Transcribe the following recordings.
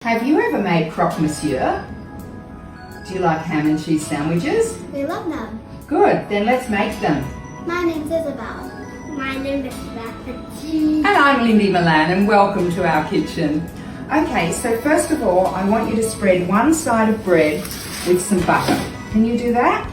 Have you ever made croque monsieur? Do you like ham and cheese sandwiches? We love them. Good, then let's make them. My name's Isabel. My name is Rafferty. And I'm Lindy Milan, and welcome to our kitchen. Okay, so first of all, I want you to spread one side of bread with some butter. Can you do that?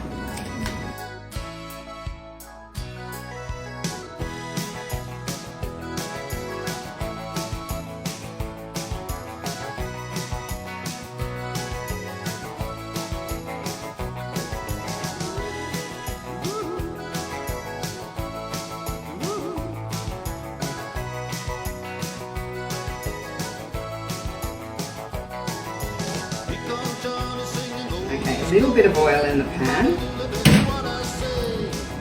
Okay, a little bit of oil in the pan.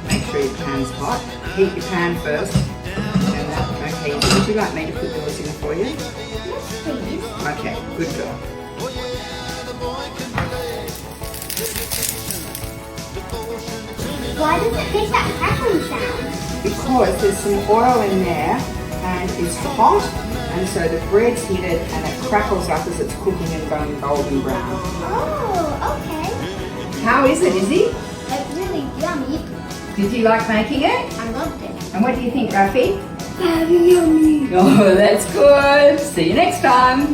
Make sure your pan's hot. Heat your pan first. And okay, would you like me to put yours in for you? Yes, please. Okay, good girl. Why does it make that crackling sound? Because there's some oil in there and it's hot, and so the bread's heated and it crackles up as it's cooking and going golden brown. Oh, okay. How is it, Izzy? It's really yummy. Did you like making it? I loved it. And what do you think, Rafi? Very yummy. Oh, that's good. See you next time.